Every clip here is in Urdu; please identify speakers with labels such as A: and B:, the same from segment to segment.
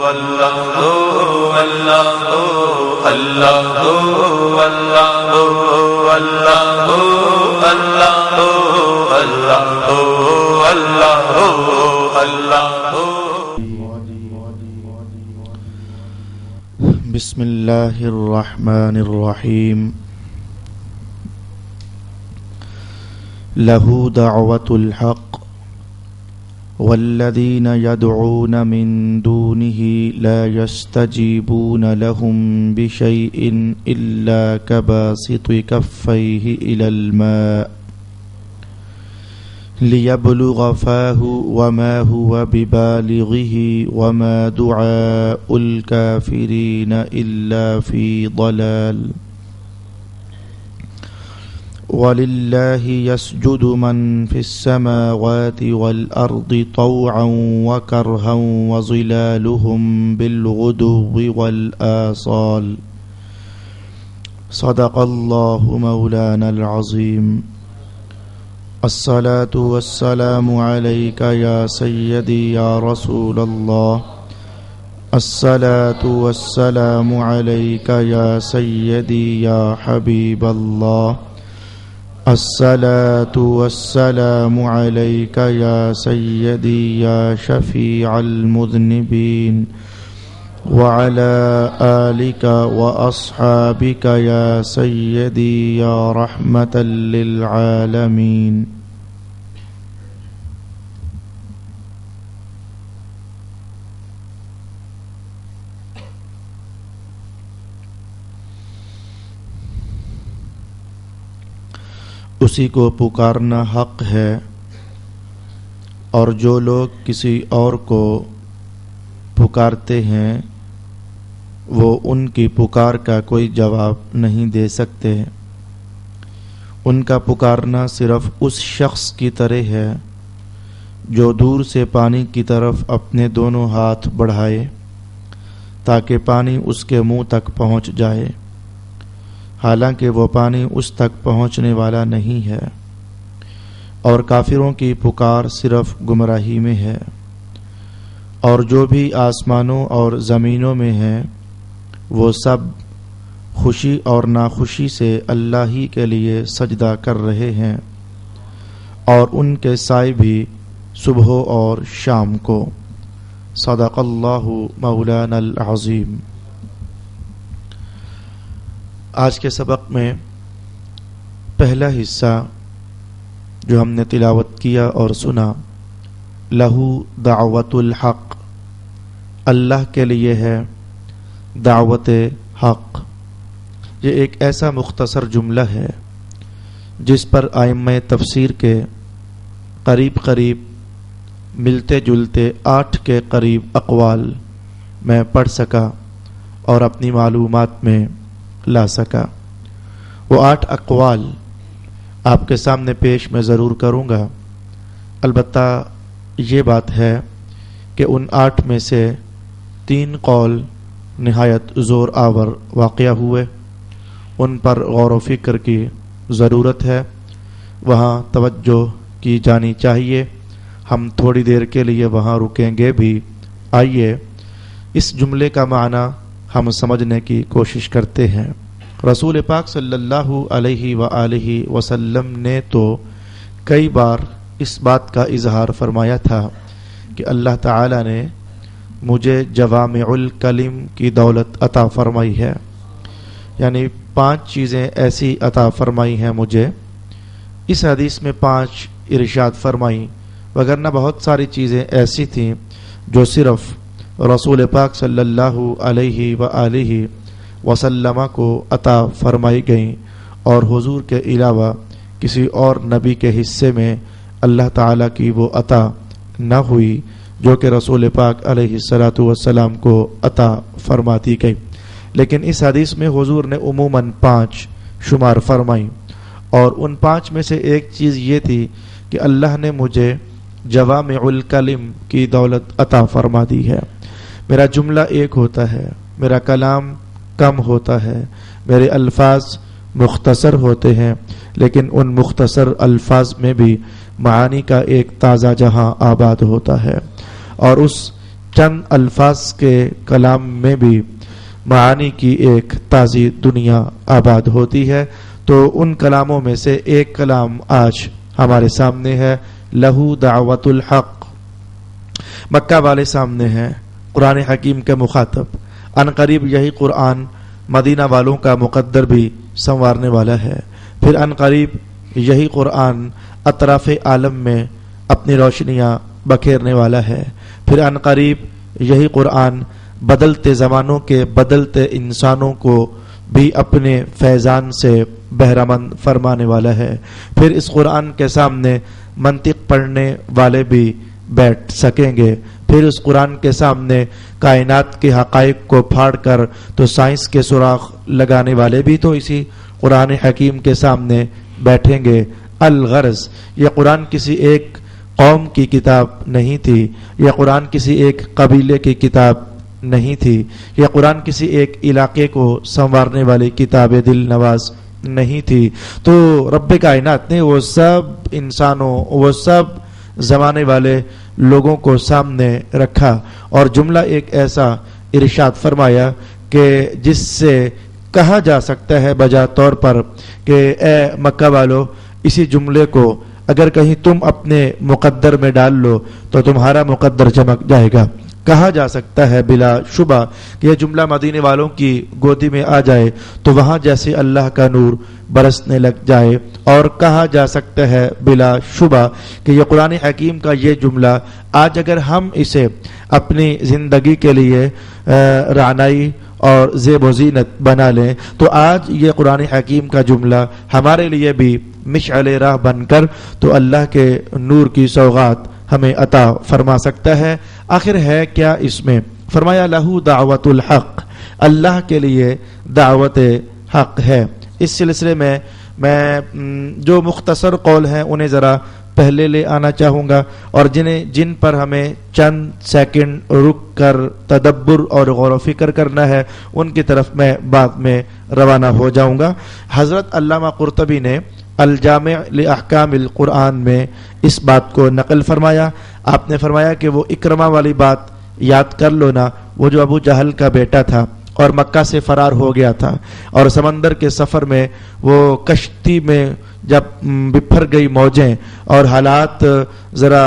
A: بسم اللہ الرحمن الرحیم لہ دعوت الحق والذین يدعون من دونه لا يستجيبون لهم بشيء إلا كباسط كفيه إلى الماء ليبلغ فاه وما هو ببالغه وما دعاء الكافرين إلا في ضلال وَلِلَّهِ يَسْجُدُ مَن فِي السَّمَاوَاتِ وَالْأَرْضِ طَوْعًا وَكَرْهًا وَظِلَالُهُم بِالْغُدُوِّ وَالْآصَالِ صدق الله مولانا العظيم. الصلاة والسلام عليك يا سيدي يا رسول الله. الصلاة والسلام عليك يا سيدي يا حبيب الله. الصلاة والسلام عليك يا سيدي يا شفيع المذنبين وعلى آلك وأصحابك يا سيدي يا رحمة للعالمين. اسی کو پکارنا حق ہے، اور جو لوگ کسی اور کو پکارتے ہیں وہ ان کی پکار کا کوئی جواب نہیں دے سکتے. ان کا پکارنا صرف اس شخص کی طرح ہے جو دور سے پانی کی طرف اپنے دونوں ہاتھ بڑھائے تاکہ پانی اس کے منہ تک پہنچ جائے، حالانکہ وہ پانی اس تک پہنچنے والا نہیں ہے. اور کافروں کی پکار صرف گمراہی میں ہے. اور جو بھی آسمانوں اور زمینوں میں ہیں وہ سب خوشی اور ناخوشی سے اللہ ہی کے لیے سجدہ کر رہے ہیں، اور ان کے سائے بھی صبح اور شام کو. صدق اللہ مولانا العظیم. آج کے سبق میں پہلا حصہ جو ہم نے تلاوت کیا اور سنا، لہو دعوت الحق، اللہ کے لیے ہے دعوت حق. یہ ایک ایسا مختصر جملہ ہے جس پر ائمہ تفسیر کے قریب ملتے جلتے 8 کے قریب اقوال میں پڑھ سکا اور اپنی معلومات میں لا سکا. وہ 8 اقوال آپ کے سامنے پیش میں ضرور کروں گا. البتہ یہ بات ہے کہ ان 8 میں سے 3 قول نہایت زور آور واقعہ ہوئے، ان پر غور و فکر کی ضرورت ہے، وہاں توجہ کی جانی چاہیے. ہم تھوڑی دیر کے لیے وہاں رکیں گے بھی. آئیے اس جملے کا معنی ہم سمجھنے کی کوشش کرتے ہیں. رسول پاک صلی اللہ علیہ وآلہ وسلم نے تو کئی بار اس بات کا اظہار فرمایا تھا کہ اللہ تعالی نے مجھے جوامع الکلم کی دولت عطا فرمائی ہے، یعنی 5 چیزیں ایسی عطا فرمائی ہیں مجھے. اس حدیث میں 5 ارشاد فرمائی، وگرنہ بہت ساری چیزیں ایسی تھیں جو صرف رسول پاک صلی اللہ علیہ وآلہ وسلم کو عطا فرمائی گئیں، اور حضور کے علاوہ کسی اور نبی کے حصے میں اللہ تعالیٰ کی وہ عطا نہ ہوئی جو کہ رسول پاک علیہ الصلاۃ والسلام کو عطا فرماتی گئی. لیکن اس حدیث میں حضور نے عموماً 5 شمار فرمائی، اور ان 5 میں سے ایک چیز یہ تھی کہ اللہ نے مجھے جوامع الکلم کی دولت عطا فرما دی ہے. میرا جملہ ایک ہوتا ہے، میرا کلام کم ہوتا ہے، میرے الفاظ مختصر ہوتے ہیں، لیکن ان مختصر الفاظ میں بھی معانی کا ایک تازہ جہاں آباد ہوتا ہے. اور اس چند الفاظ کے کلام میں بھی معانی کی ایک تازی دنیا آباد ہوتی ہے. تو ان کلاموں میں سے ایک کلام آج ہمارے سامنے ہے، لہو دعوت الحق. مکہ والے سامنے ہیں، قرآن حکیم کے مخاطب. ان قریب یہی قرآن مدینہ والوں کا مقدر بھی سنوارنے والا ہے. پھر ان قریب یہی قرآن اطراف عالم میں اپنی روشنیاں بکھیرنے والا ہے. پھر ان قریب یہی قرآن بدلتے زمانوں کے بدلتے انسانوں کو بھی اپنے فیضان سے بہرمند فرمانے والا ہے. پھر اس قرآن کے سامنے منطق پڑھنے والے بھی بیٹھ سکیں گے. پھر اس قرآن کے سامنے کائنات کے حقائق کو پھاڑ کر تو سائنس کے سراغ لگانے والے بھی تو اسی قرآن حکیم کے سامنے بیٹھیں گے. الغرض یہ قرآن کسی ایک قوم کی کتاب نہیں تھی، یہ قرآن کسی ایک قبیلے کی کتاب نہیں تھی، یہ قرآن کسی ایک علاقے کو سنوارنے والی کتاب دل نواز نہیں تھی. تو رب کائنات نے وہ سب انسانوں، وہ سب زمانے والے لوگوں کو سامنے رکھا اور جملہ ایک ایسا ارشاد فرمایا کہ جس سے کہا جا سکتا ہے بجا طور پر کہ اے مکہ والو، اسی جملے کو اگر کہیں تم اپنے مقدر میں ڈال لو تو تمہارا مقدر چمک جائے گا. کہا جا سکتا ہے بلا شبہ کہ یہ جملہ مدینے والوں کی گودی میں آ جائے تو وہاں جیسے اللہ کا نور برسنے لگ جائے. اور کہا جا سکتا ہے بلا شبہ کہ یہ قرآن حکیم کا یہ جملہ آج اگر ہم اسے اپنی زندگی کے لیے رعنائی اور زیب و زینت بنا لیں تو آج یہ قرآن حکیم کا جملہ ہمارے لیے بھی مشعل راہ بن کر تو اللہ کے نور کی سوغات ہمیں عطا فرما سکتا ہے. آخر ہے کیا اس میں؟ فرمایا لہو دعوت الحق، اللہ کے لیے دعوت حق ہے. اس سلسلے میں جو مختصر قول ہیں انہیں ذرا پہلے لے آنا چاہوں گا اور جن پر ہمیں چند سیکنڈ رک کر تدبر اور غور و فکر کرنا ہے ان کی طرف میں بعد میں روانہ ہو جاؤں گا. حضرت علامہ قرطبی نے الجامع لاحکام القرآن میں اس بات کو نقل فرمایا. آپ نے فرمایا کہ وہ اکرمہ والی بات یاد کر لو نا، وہ جو ابو جہل کا بیٹا تھا اور مکہ سے فرار ہو گیا تھا اور سمندر کے سفر میں وہ کشتی میں جب بپھر گئی موجیں اور حالات ذرا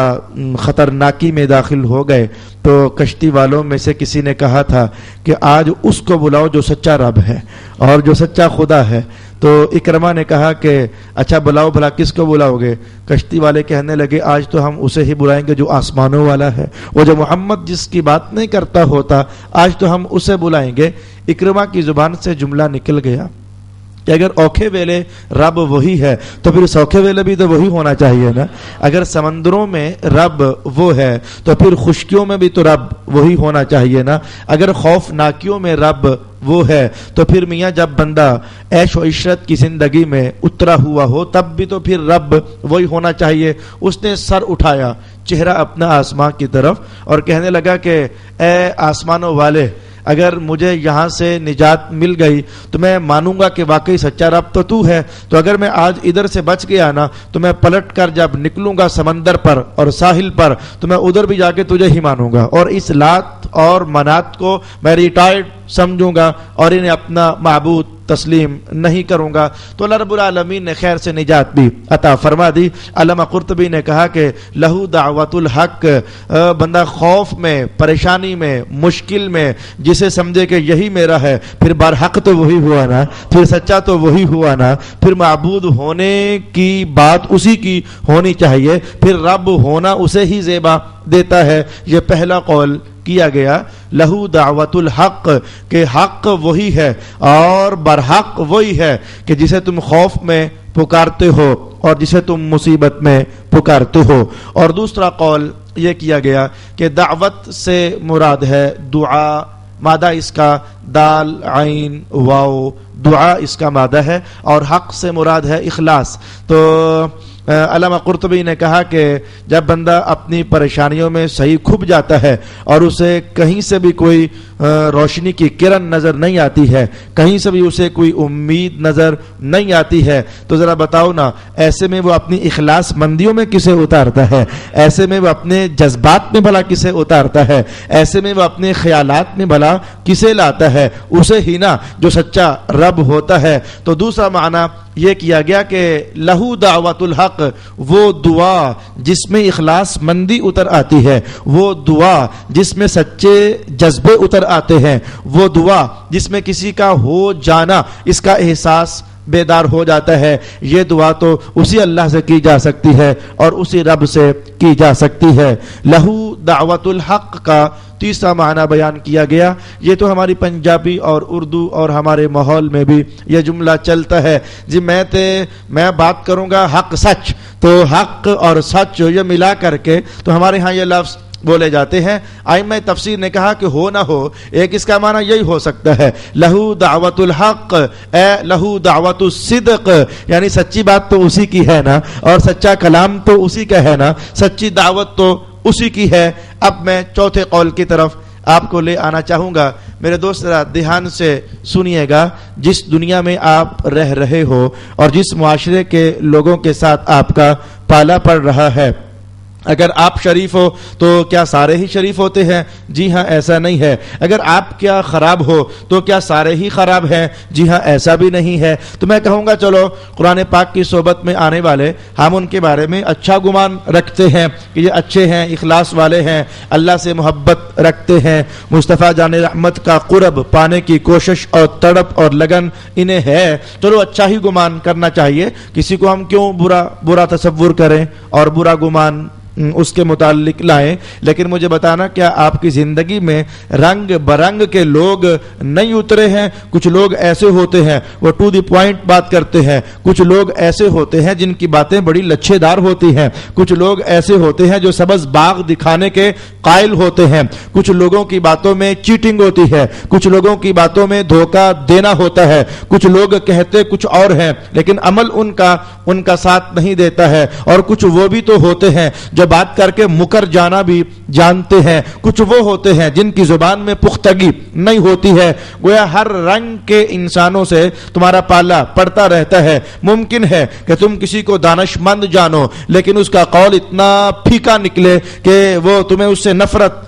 A: خطرناکی میں داخل ہو گئے تو کشتی والوں میں سے کسی نے کہا تھا کہ آج اس کو بلاؤ جو سچا رب ہے اور جو سچا خدا ہے. تو اکرمہ نے کہا کہ اچھا بلاؤ، بھلا کس کو بلاؤ گے؟ کشتی والے کہنے لگے آج تو ہم اسے ہی بلائیں گے جو آسمانوں والا ہے، وہ جو محمد جس کی بات نہیں کرتا ہوتا، آج تو ہم اسے بلائیں گے. اکرمہ کی زبان سے جملہ نکل گیا کہ اگر اوکھے ویلے رب وہی ہے تو پھر سوکھے ویلے بھی تو وہی ہونا چاہیے نا. اگر سمندروں میں رب وہ ہے تو پھر خشکیوں میں بھی تو رب وہی ہونا چاہیے نا. اگر خوفناکیوں میں رب وہ ہے تو پھر میاں جب بندہ عیش و عشرت کی زندگی میں اترا ہوا ہو تب بھی تو پھر رب وہی ہونا چاہیے. اس نے سر اٹھایا چہرہ اپنا آسمان کی طرف اور کہنے لگا کہ اے آسمانوں والے، اگر مجھے یہاں سے نجات مل گئی تو میں مانوں گا کہ واقعی سچا رب تو ہے. تو اگر میں آج ادھر سے بچ گیا نا تو میں پلٹ کر جب نکلوں گا سمندر پر اور ساحل پر تو میں ادھر بھی جا کے تجھے ہی مانوں گا اور اس لات اور منات کو میں ریٹائرڈ سمجھوں گا اور انہیں اپنا معبود تسلیم نہیں کروں گا. تو اللہ رب العالمین نے خیر سے نجات بھی عطا فرما دی. علامہ قرطبی نے کہا کہ لہو دعوت الحق، بندہ خوف میں، پریشانی میں، مشکل میں جسے سمجھے کہ یہی میرا ہے، پھر برحق تو وہی ہوا نا، پھر سچا تو وہی ہوا نا، پھر معبود ہونے کی بات اسی کی ہونی چاہیے، پھر رب ہونا اسے ہی زیبا دیتا ہے. یہ پہلا قول کیا گیا لہو دعوت الحق کہ حق وہی ہے اور برحق وہی ہے کہ جسے تم خوف میں پکارتے ہو اور جسے تم مصیبت میں پکارتے ہو. اور دوسرا قول یہ کیا گیا کہ دعوت سے مراد ہے دعا، مادہ اس کا دال عین واو، دعا اس کا مادہ ہے، اور حق سے مراد ہے اخلاص. تو علامہ قرطبی نے کہا کہ جب بندہ اپنی پریشانیوں میں صحیح کھپ جاتا ہے اور اسے کہیں سے بھی کوئی روشنی کی کرن نظر نہیں آتی ہے، کہیں سے بھی اسے کوئی امید نظر نہیں آتی ہے، تو ذرا بتاؤ نا ایسے میں وہ اپنی اخلاص مندیوں میں کسے اتارتا ہے؟ ایسے میں وہ اپنے جذبات میں بھلا کسے اتارتا ہے؟ ایسے میں وہ اپنے خیالات میں بھلا کسے لاتا ہے؟ اسے ہی نا جو سچا رب ہوتا ہے۔ تو دوسرا معنی یہ کیا گیا کہ لہو دعوت الحق، وہ دعا جس میں اخلاص مندی اتر آتی ہے، وہ دعا جس میں سچے جذبے اتر آتے ہیں، وہ دعا جس میں کسی کا ہو جانا اس کا احساس بیدار ہو جاتا ہے، یہ دعا تو اسی اللہ سے کی جا سکتی ہے اور اسی رب سے کی جا سکتی ہے۔ لہو دعوت الحق کا تیسرا معنی بیان کیا گیا، یہ تو ہماری پنجابی اور اردو اور ہمارے ماحول میں بھی یہ جملہ چلتا ہے جی میں بات کروں گا حق سچ، تو حق اور سچ یہ ملا کر کے تو ہمارے ہاں یہ لفظ بولے جاتے ہیں۔ ائمہ تفسیر نے کہا کہ ہو نہ ہو ایک اس کا معنی یہی ہو سکتا ہے، لہو دعوت الحق اے لہو دعوت الصدق، یعنی سچی بات تو اسی کی ہے نا، اور سچا کلام تو اسی کا ہے نا، سچی دعوت تو اسی کی ہے۔ اب میں چوتھے قول کی طرف آپ کو لے آنا چاہوں گا۔ میرے دوست ذرا دھیان سے سنیے گا، جس دنیا میں آپ رہ رہے ہو اور جس معاشرے کے لوگوں کے ساتھ آپ کا پالا پڑ رہا ہے، اگر آپ شریف ہو تو کیا سارے ہی شریف ہوتے ہیں؟ جی ہاں، ایسا نہیں ہے۔ اگر آپ کیا خراب ہو تو کیا سارے ہی خراب ہیں؟ جی ہاں، ایسا بھی نہیں ہے۔ تو میں کہوں گا چلو قرآن پاک کی صحبت میں آنے والے ہم ان کے بارے میں اچھا گمان رکھتے ہیں کہ یہ اچھے ہیں، اخلاص والے ہیں، اللہ سے محبت رکھتے ہیں، مصطفیٰ جان رحمت کا قرب پانے کی کوشش اور تڑپ اور لگن انہیں ہے، چلو اچھا ہی گمان کرنا چاہیے۔ کسی کو ہم کیوں برا تصور کریں اور برا گمان اس کے متعلق لائیں؟ لیکن مجھے بتانا کیا آپ کی زندگی میں رنگ برنگ کے لوگ نہیں اترے ہیں؟ کچھ لوگ ایسے ہوتے ہیں وہ ٹو دی پوائنٹ بات کرتے ہیں، کچھ لوگ ایسے ہوتے ہیں جن کی باتیں بڑی لچھے دار ہوتی ہیں، کچھ لوگ ایسے ہوتے ہیں جو سبز باغ دکھانے کے قائل ہوتے ہیں، کچھ لوگوں کی باتوں میں چیٹنگ ہوتی ہے، کچھ لوگوں کی باتوں میں دھوکہ دینا ہوتا ہے، کچھ لوگ کہتے کچھ اور ہیں لیکن عمل ان کا ساتھ نہیں دیتا ہے، اور کچھ وہ بھی تو ہوتے ہیں جو بات کر کے مکر جانا بھی جانتے ہیں، کچھ وہ ہوتے ہیں جن کی زبان میں پختگی نہیں ہوتی ہے۔ گویا ہر رنگ کے انسانوں سے تمہارا پالا پڑتا رہتا ہے۔ ممکن ہے کہ تم کسی کو دانش مند جانو لیکن اس کا قول اتنا پھیکا نکلے کہ وہ تمہیں اس سے نفرت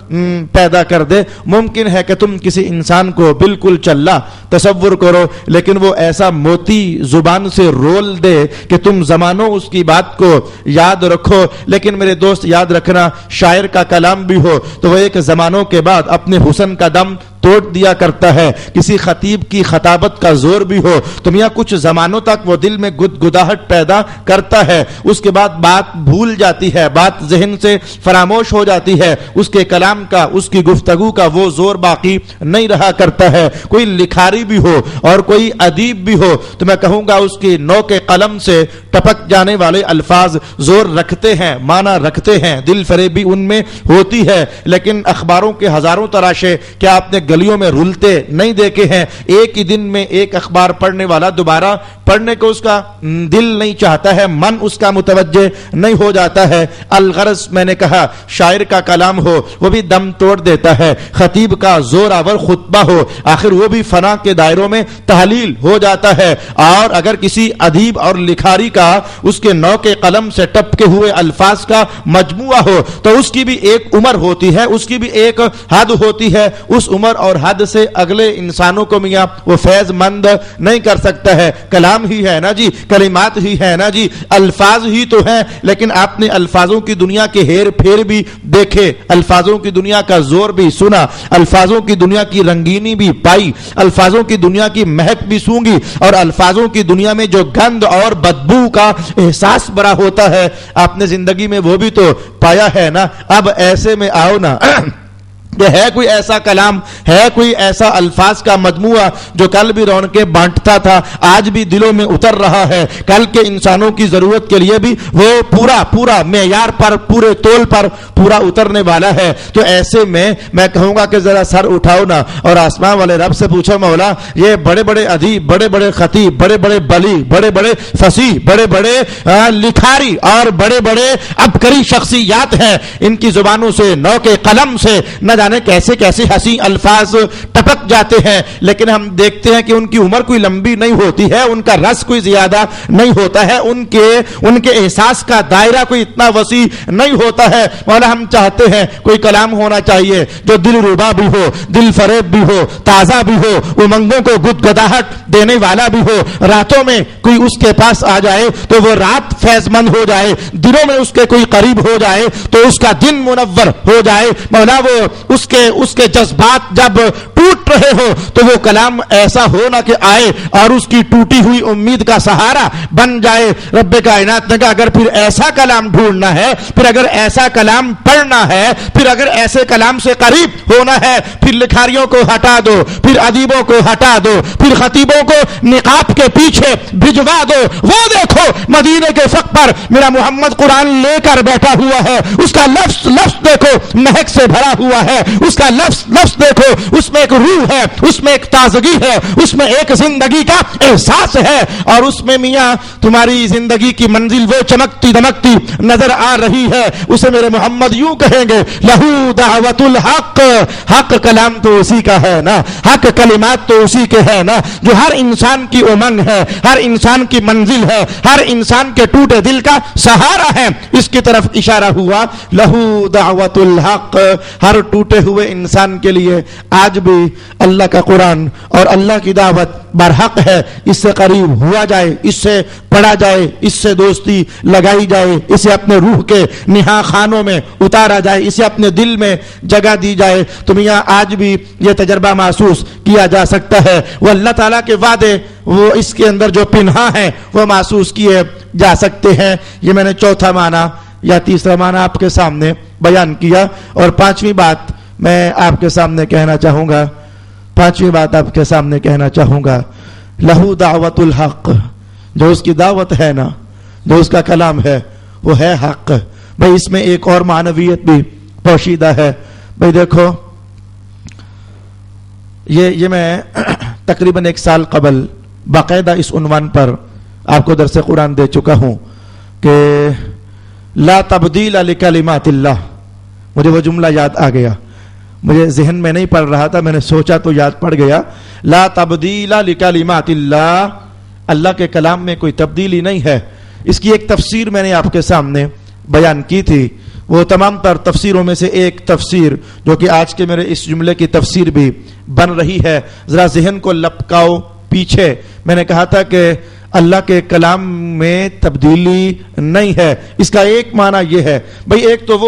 A: پیدا کر دے۔ ممکن ہے کہ تم کسی انسان کو بالکل چلا تصور کرو لیکن وہ ایسا موتی زبان سے رول دے کہ تم زمانوں اس کی بات کو یاد رکھو، لیکن میرے دوست یاد رکھنا، شاعر کا کلام بھی ہو تو وہ ایک زمانوں کے بعد اپنے حسن کا دم توڑ دیا کرتا ہے، کسی خطیب کی خطابت کا زور بھی ہو تو میاں کچھ زمانوں تک وہ دل میں گدگداہٹ پیدا کرتا ہے، اس کے بعد بات بھول جاتی ہے، بات ذہن سے فراموش ہو جاتی ہے، اس کے کلام کا، اس کی گفتگو کا وہ زور باقی نہیں رہا کرتا ہے۔ کوئی لکھاری بھی ہو اور کوئی ادیب بھی ہو تو میں کہوں گا اس کی نو کے قلم سے ٹپک جانے والے الفاظ زور رکھتے ہیں، معنی رکھتے ہیں، دل فریبی ان میں ہوتی ہے، لیکن اخباروں کے ہزاروں تراشے کیا آپ نے گلیوں میں رلتے نہیں دیکھے ہیں؟ ایک ہی دن میں ایک اخبار پڑھنے والا دوبارہ پڑھنے کو اس کا دل نہیں چاہتا ہے، من اس کا متوجہ نہیں ہو جاتا ہے۔ الغرض میں نے کہا شاعر کا کلام ہو وہ بھی دم توڑ دیتا ہے، خطیب کا زور آور خطبہ ہو آخر وہ بھی فنا کے دائروں میں تحلیل ہو جاتا ہے، اور اگر کسی ادیب اور لکھاری کا اس کے نو کے قلم سے ٹپکے ہوئے الفاظ کا مجموعہ ہو تو اس کی بھی ایک عمر ہوتی ہے، اس کی بھی ایک حد ہوتی ہے، اس عمر اور حد سے اگلے انسانوں کو میاں وہ فیض مند نہیں کر سکتا ہے۔ کلام ہی ہے نا جی، کلمات ہی ہے نا جی، الفاظ ہی تو ہیں، لیکن آپ نے الفاظوں کی دنیا کے ہیر پھیر بھی دیکھے، الفاظوں کی دنیا کا زور بھی سنا، الفاظوں کی دنیا کی رنگینی بھی پائی، الفاظوں کی دنیا کی مہک بھی سونگی، اور الفاظوں کی دنیا میں جو گند اور بدبو کا احساس بڑا ہوتا ہے آپ نے زندگی میں وہ بھی تو پایا ہے نا۔ اب ایسے میں آؤ نا کہ ہے کوئی ایسا کلام، ہے کوئی ایسا الفاظ کا مجموعہ جو کل بھی رونقیں بانٹتا تھا، آج بھی دلوں میں اتر رہا ہے، کل کے انسانوں کی ضرورت کے لیے بھی وہ پورا معیار پر، پورے تول پر پورا اترنے والا ہے۔ تو ایسے میں کہوں گا کہ ذرا سر اٹھاؤ نا اور آسمان والے رب سے پوچھو مولا یہ بڑے بڑے ادیب، بڑے بڑے خطیب، بڑے بڑے بلی، بڑے بڑے فصیح، بڑے بڑے لکھاری اور بڑے بڑے عبقری شخصیات ہیں، ان کی زبانوں سے، نو کے قلم سے نہ جانے کیسے کیسے حسین الفاظ ٹپک جاتے ہیں، لیکن ہم دیکھتے ہیں کہ ان کی عمر کوئی لمبی نہیں ہوتی ہے، ان کا رس کوئی زیادہ نہیں ہوتا ہے، ان کے احساس کا دائرہ کوئی اتنا وسیع نہیں ہوتا ہے۔ مولا ہم چاہتے ہیں کوئی کلام ہونا چاہیے جو دل ربا بھی ہو، دل فریب بھی ہو، تازہ بھی ہو، امنگوں کو گدگداہٹ دینے والا بھی ہو، راتوں میں کوئی اس کے پاس آ جائے تو وہ رات فیض مند ہو جائے، دنوں میں اس کے کوئی قریب ہو جائے تو اس کا دن منور ہو جائے۔ مولا وہ اس کے جذبات جب ٹوٹ رہے ہو تو وہ کلام ایسا ہو نہ کہ آئے اور اس کی ٹوٹی ہوئی امید کا سہارا بن جائے۔ رب کائنات نے کہا اگر پھر ایسا کلام ڈھونڈنا ہے، پھر اگر ایسا کلام پڑھنا ہے، پھر اگر ایسے کلام سے قریب ہونا ہے، پھر لکھاریوں کو ہٹا دو، پھر ادیبوں کو ہٹا دو، پھر خطیبوں کو نقاب کے پیچھے بھجوا دو۔ وہ دیکھو مدینے کے فق پر میرا محمد قرآن لے کر بیٹھا ہوا ہے، اس کا لفظ دیکھو مہک سے بھرا ہوا ہے، اس کا لفظ دیکھو اس میں ایک روح ہے، اس میں ایک تازگی ہے، اس میں ایک زندگی کا احساس ہے، اور اس میں میاں تمہاری زندگی کی منزل وہ چمکتی دمکتی نظر آ رہی ہے۔ اسے میرے محمد یوں کہیں گے لہو دعوت الحق، حق کلام تو اسی کا ہے نا، حق کلمات تو اسی کے ہے نا، جو ہر انسان کی امنگ ہے، ہر انسان کی منزل ہے، ہر انسان کے ٹوٹے دل کا سہارا ہے۔ اس کی طرف اشارہ ہوا لہو دعوت الحق، ہر ٹوٹے ہوئے انسان کے لیے آج بھی اللہ کا قرآن اور اللہ کی دعوت برحق ہے، اس سے قریب ہوا جائے، اس سے پڑھا جائے، اس سے دوستی لگائی جائے، اسے اپنے روح کے نہا خانوں میں اتارا جائے، اسے اپنے دل میں جگہ دی جائے۔ تو میاں آج بھی یہ تجربہ محسوس کیا جا سکتا ہے، وہ اللہ تعالیٰ کے وعدے وہ اس کے اندر جو پنہا ہیں وہ محسوس کیے جا سکتے ہیں۔ یہ میں نے چوتھا معنی یا تیسرا معنی آپ کے سامنے بیان کیا، اور پانچویں بات میں آپ کے سامنے کہنا چاہوں گا، لہو دعوت الحق، جو اس کی دعوت ہے نا، جو اس کا کلام ہے وہ ہے حق۔ بھئی اس میں ایک اور معنویت بھی پوشیدہ ہے۔ بھئی دیکھو یہ میں تقریباً 1 سال قبل باقاعدہ اس عنوان پر آپ کو درس قرآن دے چکا ہوں کہ لا تبدیل لکلمات اللہ۔ مجھے وہ جملہ یاد آ گیا، مجھے ذہن میں نہیں پڑھ رہا تھا، میں نے سوچا تو یاد پڑ گیا۔ لا تبدیل لکلمات اللہ، اللہ کے کلام میں کوئی تبدیلی نہیں ہے۔ اس کی ایک تفسیر میں نے آپ کے سامنے بیان کی تھی، وہ تمام تر تفسیروں میں سے ایک تفسیر جو کہ آج کے میرے اس جملے کی تفسیر بھی بن رہی ہے۔ ذرا ذہن کو لپکاؤ پیچھے، میں نے کہا تھا کہ اللہ کے کلام میں تبدیلی نہیں ہے۔ اس کا ایک معنی یہ ہے، بھئی ایک تو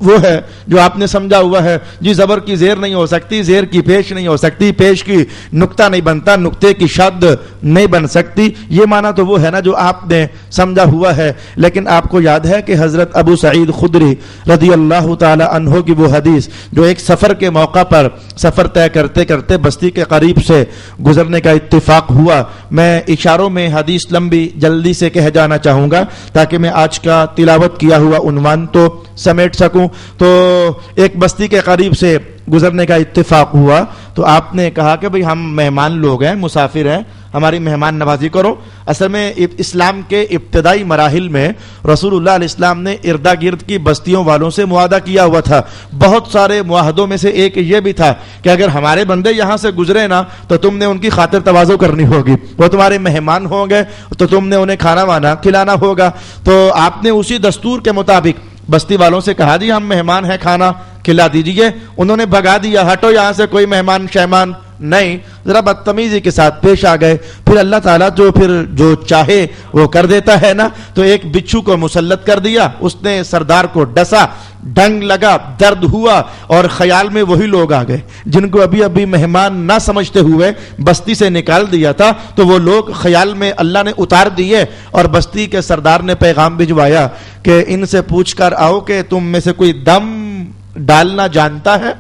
A: وہ ہے جو آپ نے سمجھا ہوا ہے، جی زبر کی زیر نہیں ہو سکتی، زیر کی پیش نہیں ہو سکتی، پیش کی نقطہ نہیں بنتا، نقطے کی شد نہیں بن سکتی، یہ معنی تو وہ ہے نا جو آپ نے سمجھا ہوا ہے۔ لیکن آپ کو یاد ہے کہ حضرت ابو سعید خدری رضی اللہ تعالی عنہ کی وہ حدیث جو ایک سفر کے موقع پر سفر طے کرتے کرتے بستی کے قریب سے گزرنے کا اتفاق ہوا۔ میں اشاروں میں حدیث لمبی جلدی سے کہہ جانا چاہوں گا تاکہ میں آج کا تلاوت کیا ہوا عنوان تو سمیٹ سکوں۔ تو ایک بستی کے قریب سے گزرنے کا اتفاق ہوا تو آپ نے کہا کہ بھئی ہم مہمان لوگ ہیں، مسافر ہیں، ہماری مہمان نوازی کرو۔ اصل میں اسلام کے ابتدائی مراحل میں رسول اللہ علیہ السلام نے اردا گرد کی بستیوں والوں سے معاہدہ کیا ہوا تھا۔ بہت سارے معاہدوں میں سے ایک یہ بھی تھا کہ اگر ہمارے بندے یہاں سے گزرے نا تو تم نے ان کی خاطر تواضع کرنی ہوگی، وہ تمہارے مہمان ہوں گے تو تم نے انہیں کھانا وانا کھلانا ہوگا۔ تو آپ نے اسی دستور کے مطابق بستی والوں سے کہا جی ہم مہمان ہیں، کھانا کھلا دیجئے۔ انہوں نے بھگا دیا، ہٹو یہاں سے، کوئی مہمان شہمان نہیں، ذرا بدتمیزی کے ساتھ پیش آ گئے۔ پھر اللہ تعالیٰ جو چاہے وہ کر دیتا ہے نا، تو ایک بچھو کو مسلط کر دیا، اس نے سردار کو ڈسا، ڈنگ لگا، درد ہوا، اور خیال میں وہی لوگ آ گئے جن کو ابھی ابھی مہمان نہ سمجھتے ہوئے بستی سے نکال دیا تھا، تو وہ لوگ خیال میں اللہ نے اتار دیے، اور بستی کے سردار نے پیغام بھجوایا کہ ان سے پوچھ کر آؤ کہ تم میں سے کوئی دم ڈالنا جانتا ہے۔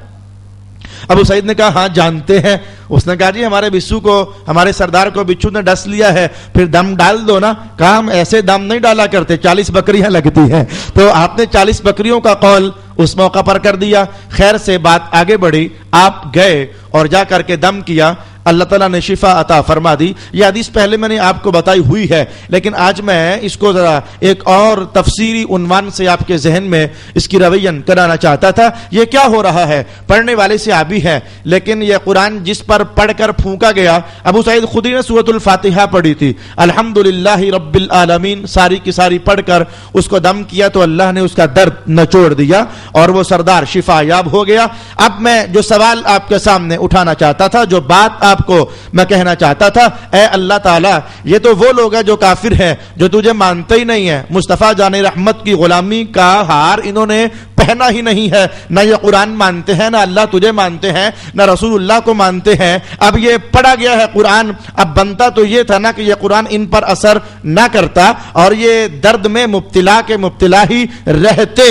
A: ابو سعید نے کہا ہاں جانتے ہیں. اس نے کہا جی ہمارے بسو کو, ہمارے سردار کو بچھو نے ڈس لیا ہے, پھر دم ڈال دو نا. کہا ہم ایسے دم نہیں ڈالا کرتے, 40 بکریاں لگتی ہیں. تو آپ نے 40 بکریوں کا قول اس موقع پر کر دیا. خیر سے بات آگے بڑھی, آپ گئے اور جا کر کے دم کیا, اللہ تعالیٰ نے شفا عطا فرما دی. یہ حدیث پہلے میں نے آپ کو بتائی ہوئی ہے, لیکن آج میں اس کو ذرا ایک اور تفسیری عنوان سے آپ کے ذہن میں اس کی روین کرانا چاہتا تھا. یہ کیا ہو رہا ہے؟ پڑھنے والے سے آبی ہے, لیکن یہ قرآن جس پر پڑھ کر پھونکا گیا, ابو سعید خودی نے سورۃ الفاتحہ پڑھی تھی, الحمدللہ رب العالمین ساری کی ساری پڑھ کر اس کو دم کیا تو اللہ نے اس کا درد نچوڑ دیا اور وہ سردار شفا یاب ہو گیا. اب میں جو سوال آپ کے سامنے اٹھانا چاہتا تھا, جو بات آپ کو میں کہنا چاہتا تھا, اے اللہ تعالیٰ یہ تو وہ لوگ ہیں جو کافر ہیں, جو تجھے مانتے ہی نہیں ہیں. مصطفیٰ جان رحمت کی غلامی کا ہار انہوں نے پہنا ہی نہیں ہے, نہ یہ قرآن مانتے ہیں, نہ اللہ تجھے مانتے ہیں, نہ رسول اللہ کو مانتے ہیں. اب یہ پڑھا گیا ہے قرآن, اب بنتا تو یہ تھا نا کہ یہ قرآن ان پر اثر نہ کرتا اور یہ درد میں مبتلا کے مبتلا ہی رہتے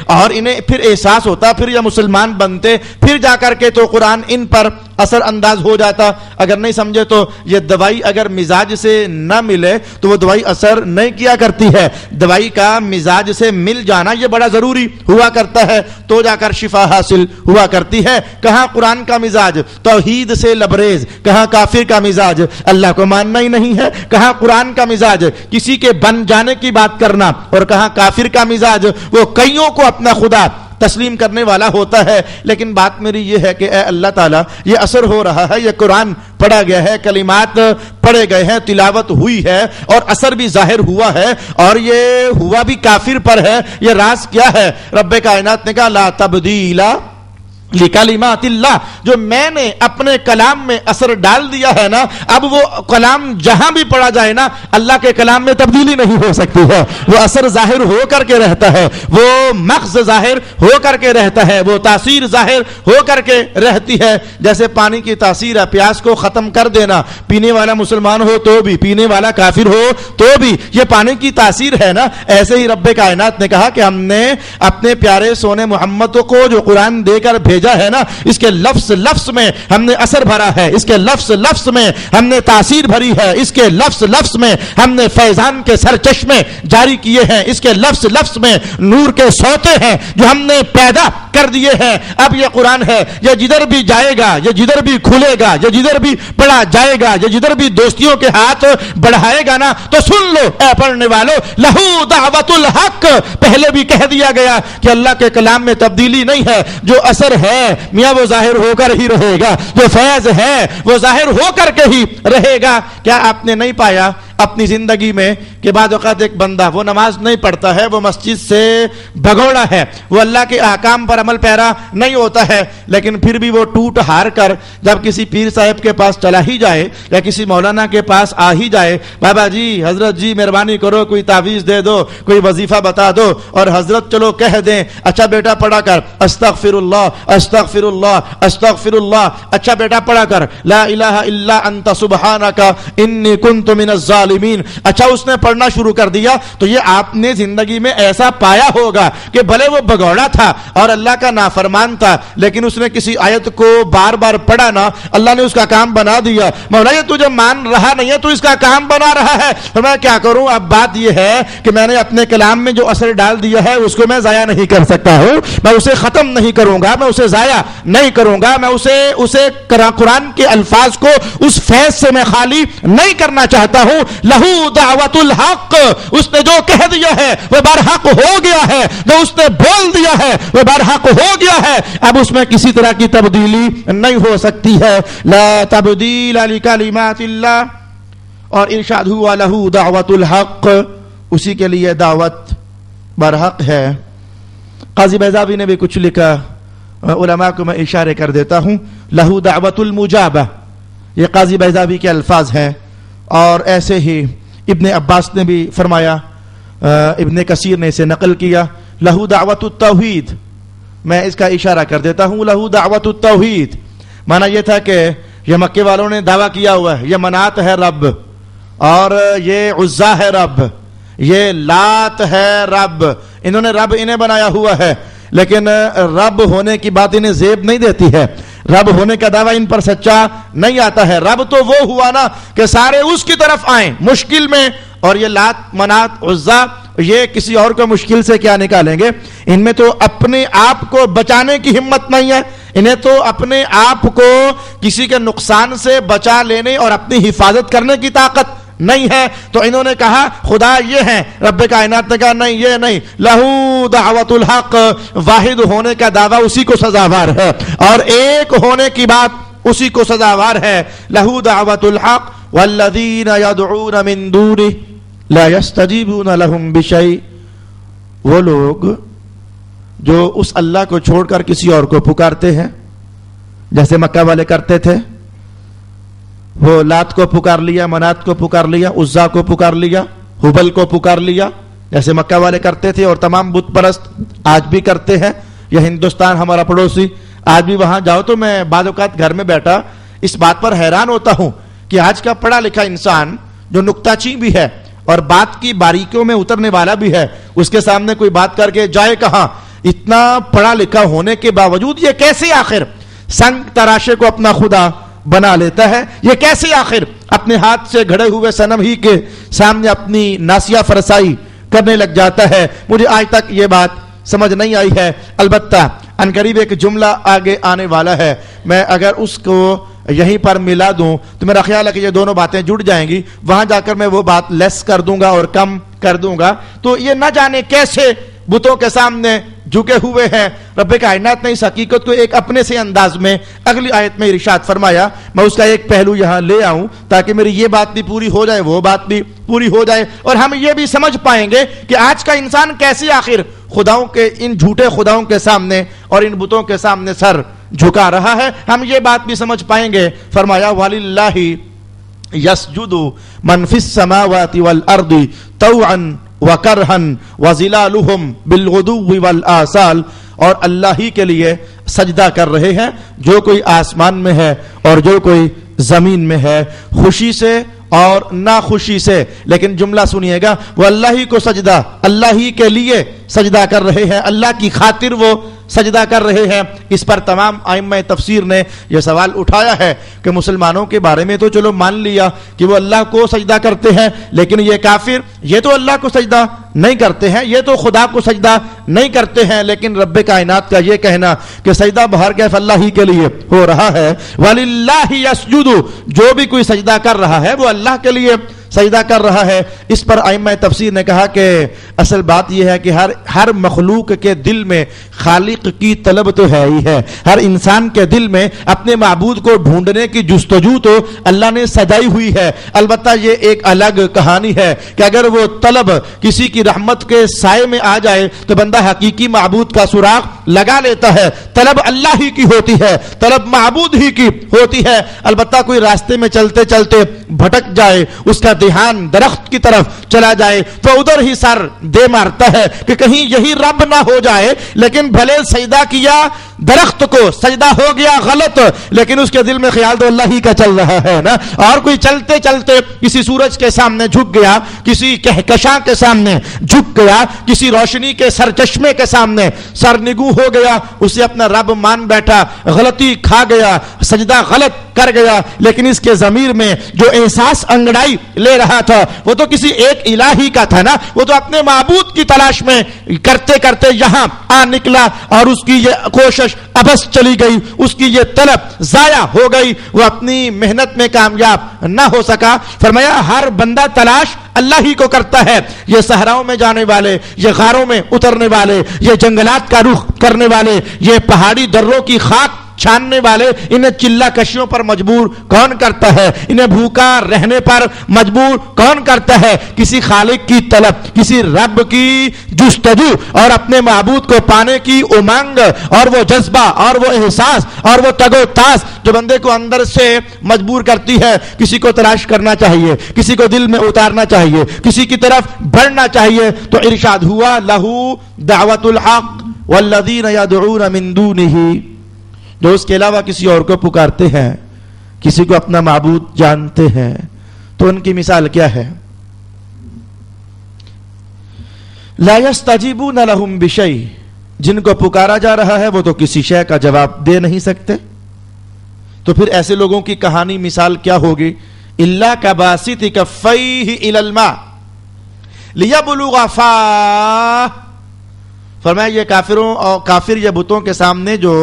A: اور انہیں پھر احساس ہوتا, پھر یہ مسلمان بنتے, پھر جا کر کے تو قرآن ان پر اثر انداز ہو جاتا. اگر نہیں سمجھے تو یہ دوائی اگر مزاج سے نہ ملے تو وہ دوائی اثر نہیں کیا کرتی ہے. دوائی کا مزاج سے مل جانا یہ بڑا ضروری ہوا کرتا ہے, تو جا کر شفا حاصل ہوا کرتی ہے. کہاں قرآن کا مزاج توحید سے لبریز, کہاں کافر کا مزاج اللہ کو ماننا ہی نہیں ہے, کہاں قرآن کا مزاج کسی کے بن جانے کی بات کرنا, اور کہاں کافر کا مزاج وہ کئیوں کو اپنا خدا تسلیم کرنے والا ہوتا ہے. لیکن بات میری یہ ہے کہ اے اللہ تعالیٰ یہ اثر ہو رہا ہے, یہ قرآن پڑھا گیا ہے, کلمات پڑھے گئے ہیں, تلاوت ہوئی ہے اور اثر بھی ظاہر ہوا ہے, اور یہ ہوا بھی کافر پر ہے. یہ راز کیا ہے؟ رب کائنات نے کہا لا تبدیل لکلمات اللہ, جو میں نے اپنے کلام میں اثر ڈال دیا ہے نا, اب وہ کلام جہاں بھی پڑھا جائے نا, اللہ کے کلام میں تبدیلی نہیں ہو سکتی ہے. وہ اثر ظاہر ہو کر کے رہتا ہے, وہ مغز ظاہر ہو کر کے رہتا ہے, وہ تاثیر ظاہر ہو کر کے رہتی ہے. جیسے پانی کی تاثیر ہے, پیاس کو ختم کر دینا, پینے والا مسلمان ہو تو بھی, پینے والا کافر ہو تو بھی, یہ پانی کی تاثیر ہے نا. ایسے ہی رب کائنات نے کہا کہ ہم نے اپنے پیارے سونے محمد کو جو قرآن دے کر بھیجا ہے نا, اس کے لفظ لفظ میں ہم نے اثر بھرا ہے, اس کے لفظ لفظ میں ہم نے تاثیر بھری ہے, اس کے لفظ لفظ میں ہم نے فیضان کے سرچشمے جاری کیے ہیں, اس کے لفظ لفظ میں نور کے سوتے ہیں جو ہم نے پیدا کر دیے ہیں. اب یہ قرآن ہے, یہ جدھر بھی جائے گا, یہ جدھر بھی کھلے گا, یہ جدھر بھی پڑھا جائے گا, یہ جدھر بھی دوستیوں کے ہاتھ بڑھائے گا نا, تو سن لو اے پڑھنے والو, لہو دعوت الحق. پہلے بھی کہہ دیا گیا کہ اللہ کے کلام میں تبدیلی نہیں ہے, جو اثر ہے میاں وہ ظاہر ہو کر ہی رہے گا, جو فیض ہے وہ ظاہر ہو کر کے ہی رہے گا. کیا آپ نے نہیں پایا اپنی زندگی میں کہ بعض اوقات ایک بندہ وہ نماز نہیں پڑھتا ہے, وہ مسجد سے بھگوڑا ہے, وہ اللہ کے احکام پر عمل پیرا نہیں ہوتا ہے, لیکن پھر بھی وہ ٹوٹ ہار کر جب کسی پیر صاحب کے پاس چلا ہی جائے یا کسی مولانا کے پاس آ ہی جائے, بابا جی حضرت جی مہربانی کرو کوئی تعویذ دے دو, کوئی وظیفہ بتا دو, اور حضرت چلو کہہ دیں اچھا بیٹا پڑھا کر استغفر اللہ استغفر اللہ استغفر اللہ, اچھا بیٹا پڑھا کر لا الہ الا انت سبحانک انی کنت من الظالمین. اچھا اس نے پڑھنا شروع کر دیا تو یہ آپ نے زندگی میں ایسا پایا ہوگا کہ بھلے وہ بگوڑا تھا اور اللہ کا نافرمان تھا, لیکن اس نے کسی آیت کو بار بار پڑھا نا, اللہ نے اس کا کام بنا دیا. مولا یہ تجھے مان رہا نہیں ہے, تو اس کا کام بنا رہا ہے, تو میں کیا کروں؟ اب بات یہ ہے کہ میں نے اپنے کلام میں جو اثر ڈال دیا ہے اس کو میں ضائع نہیں کر سکتا ہوں, میں اسے ختم نہیں کروں گا, میں اسے ضائع نہیں کروں گا, میں اسے قرآن کے الفاظ کو اس فیض سے میں خالی نہیں کرنا چاہتا ہوں. لہو دعوت الحق, اس نے جو کہہ دیا ہے وہ برحق ہو گیا ہے, جو اس نے بول دیا ہے وہ برحق ہو گیا ہے. اب اس میں کسی طرح کی تبدیلی نہیں ہو سکتی ہے. لا تبدیل لکلمات اللہ, اور ارشاد ہوا لہو دعوت الحق, اسی کے لیے دعوت برحق ہے. قاضی بیضاوی نے بھی کچھ لکھا, علماء کو میں اشارے کر دیتا ہوں. لہو دعوت المجابہ, یہ قاضی بیضاوی کے الفاظ ہیں, اور ایسے ہی ابن عباس نے بھی فرمایا, ابن کثیر نے اسے نقل کیا. لہو دعوت التوحید, میں اس کا اشارہ کر دیتا ہوں. لہو دعوت التوحید مانا یہ تھا کہ یہ مکے والوں نے دعویٰ کیا ہوا ہے یہ منات ہے رب, اور یہ عزا ہے رب, یہ لات ہے رب, انہوں نے رب انہیں بنایا ہوا ہے, لیکن رب ہونے کی بات انہیں زیب نہیں دیتی ہے. رب ہونے کا دعویٰ ان پر سچا نہیں آتا ہے. رب تو وہ ہوا نا کہ سارے اس کی طرف آئیں مشکل میں, اور یہ لات منات عزا یہ کسی اور کو مشکل سے کیا نکالیں گے. ان میں تو اپنے آپ کو بچانے کی ہمت نہیں ہے, انہیں تو اپنے آپ کو کسی کے نقصان سے بچا لینے اور اپنی حفاظت کرنے کی طاقت نہیں ہے. تو انہوں نے کہا خدا یہ ہے, رب کائنات نے کہا نہیں یہ نہیں, لہو دعوت الحق, واحد ہونے کا دعویٰ اسی کو سزاوار ہے اور ایک ہونے کی بات اسی کو سزاوار ہے. لہو دعوت الحق والذین یدعون من دونہ لا یستجیبون لہم بشیء, وہ لوگ جو اس اللہ کو چھوڑ کر کسی اور کو پکارتے ہیں, جیسے مکہ والے کرتے تھے, وہ لات کو پکار لیا, منات کو پکار لیا, عزا کو پکار لیا, حبل کو پکار لیا, جیسے مکہ والے کرتے تھے اور تمام بت پرست آج بھی کرتے ہیں. یہ ہندوستان ہمارا پڑوسی, آج بھی وہاں جاؤ تو میں بعض اوقات گھر میں بیٹھا اس بات پر حیران ہوتا ہوں کہ آج کا پڑھا لکھا انسان جو نکتہ چین بھی ہے اور بات کی باریکیوں میں اترنے والا بھی ہے, اس کے سامنے کوئی بات کر کے جائے کہاں. اتنا پڑھا لکھا ہونے کے باوجود یہ کیسے آخر سنگ تراشے کو اپنا خدا بنا لیتا ہے, یہ کیسے آخر اپنے ہاتھ سے گھڑے ہوئے صنم ہی کے سامنے اپنی ناسیہ فرسائی کرنے لگ جاتا ہے. مجھے آج تک یہ بات سمجھ نہیں آئی ہے. البتہ عنقریب ایک جملہ آگے آنے والا ہے, میں اگر اس کو یہیں پر ملا دوں تو میرا خیال ہے کہ یہ دونوں باتیں جڑ جائیں گی. وہاں جا کر میں وہ بات لیس کر دوں گا اور کم کر دوں گا. تو یہ نہ جانے کیسے بتوں کے سامنے جھکے ہوئے ہیں. رب کائنات نے اس حقیقت کو ایک اپنے سے انداز میں اگلی آیت میں ارشاد فرمایا. میں اس کا ایک پہلو یہاں لے آؤں تاکہ میری یہ بات بھی پوری ہو جائے, وہ بات بھی پوری ہو جائے, اور ہم یہ بھی سمجھ پائیں گے کہ آج کا انسان کیسے آخر خداؤں کے, ان جھوٹے خداؤں کے سامنے اور ان بتوں کے سامنے سر جھکا رہا ہے. ہم یہ بات بھی سمجھ پائیں گے. فرمایا وَلِلَّهِ يَسْجُدُ مَنْ فِي السَّمَاوَاتِ وَالْأَرْضِ طَوْعًا وَكَرْهًا وَظِلَالُهُمْ بِالْغُدُوِّ وَالْآصَالِ, اور اللہ ہی کے لیے سجدہ کر رہے ہیں جو کوئی آسمان میں ہے اور جو کوئی زمین میں ہے, خوشی سے اور ناخوشی سے. لیکن جملہ سنیے گا, وہ اللہ ہی کو سجدہ, اللہ ہی کے لیے سجدہ کر رہے ہیں, اللہ کی خاطر وہ سجدہ کر رہے ہیں. اس پر تمام ائمہ تفسیر نے یہ سوال اٹھایا ہے کہ مسلمانوں کے بارے میں تو چلو مان لیا کہ وہ اللہ کو سجدہ کرتے ہیں, لیکن یہ کافر یہ تو اللہ کو سجدہ نہیں کرتے ہیں, یہ تو خدا کو سجدہ نہیں کرتے ہیں. لیکن رب کائنات کا یہ کہنا کہ سجدہ بہر کیف اللہ ہی کے لیے ہو رہا ہے. وَلِلَّهِ يَسْجُدُ, جو بھی کوئی سجدہ کر رہا ہے وہ اللہ کے لیے سجدہ کر رہا ہے. اس پر ائمہ تفسیر نے کہا کہ اصل بات یہ ہے کہ ہر مخلوق کے دل میں خالق کی طلب تو ہے ہی ہے. ہر انسان کے دل میں اپنے معبود کو ڈھونڈنے کی جستجو تو اللہ نے سجائی ہوئی ہے. البتہ یہ ایک الگ کہانی ہے کہ اگر وہ طلب کسی کی رحمت کے سائے میں آ جائے تو بندہ حقیقی معبود کا سراغ لگا لیتا ہے. طلب اللہ ہی کی ہوتی ہے, طلب معبود ہی کی ہوتی ہے. البتہ کوئی راستے میں چلتے چلتے بھٹک جائے, اس کا دھیان درخت کی طرف چلا جائے تو ادھر ہی سر دے مارتا ہے کہ کہیں یہی رب نہ ہو جائے. لیکن بھلے سجدہ کیا درخت کو, سجدہ ہو گیا غلط, لیکن اس کے دل میں خیال تو اللہ ہی کا چل رہا ہے نا. اور کوئی چلتے چلتے کسی سورج کے سامنے جھک گیا, کسی کہکشاں کے سامنے جھک گیا, کسی روشنی کے سرچشمے کے سامنے سرنگو ہو گیا, اسے اپنا رب مان بیٹھا, غلطی کھا گیا, سجدہ غلط کر گیا. لیکن اس کے ضمیر میں جو احساس انگڑائی لے رہا تھا وہ تو کسی ایک الہی کا تھا نا, وہ تو اپنے معبود کی تلاش میں کرتے کرتے یہاں آ نکلا, اور اس کی یہ کوشش ابس چلی گئی, اس کی یہ طلب ضائع ہو گئی, وہ اپنی محنت میں کامیاب نہ ہو سکا. فرمایا ہر بندہ تلاش اللہ ہی کو کرتا ہے. یہ صحراؤں میں جانے والے, یہ غاروں میں اترنے والے, یہ جنگلات کا رخ کرنے والے, یہ پہاڑی دروں کی خاک چھاننے والے, انہیں چلہ کشیوں پر مجبور کون کرتا ہے, انہیں بھوکا رہنے پر مجبور کون کرتا ہے. کسی خالق کی طلب, کسی رب کی جستجو اور اپنے معبود کو پانے کی امنگ اور وہ جذبہ اور وہ احساس اور وہ تگ و تاس جو بندے کو اندر سے مجبور کرتی ہے. کسی کو تلاش کرنا چاہیے, کسی کو دل میں اتارنا چاہیے, کسی کی طرف بڑھنا چاہیے. تو ارشاد ہوا لہو دعوت الحق والذین یدعون من دونہ, جو اس کے علاوہ کسی اور کو پکارتے ہیں, کسی کو اپنا معبود جانتے ہیں, تو ان کی مثال کیا ہے. لا یستجیبون لہم بشیء, جن کو پکارا جا رہا ہے وہ تو کسی شے کا جواب دے نہیں سکتے, تو پھر ایسے لوگوں کی کہانی مثال کیا ہوگی؟ الا کباسط کفیہ الی الماء لیبلغ فاہ. فرمایا یہ کافروں اور کافر یا بتوں کے سامنے جو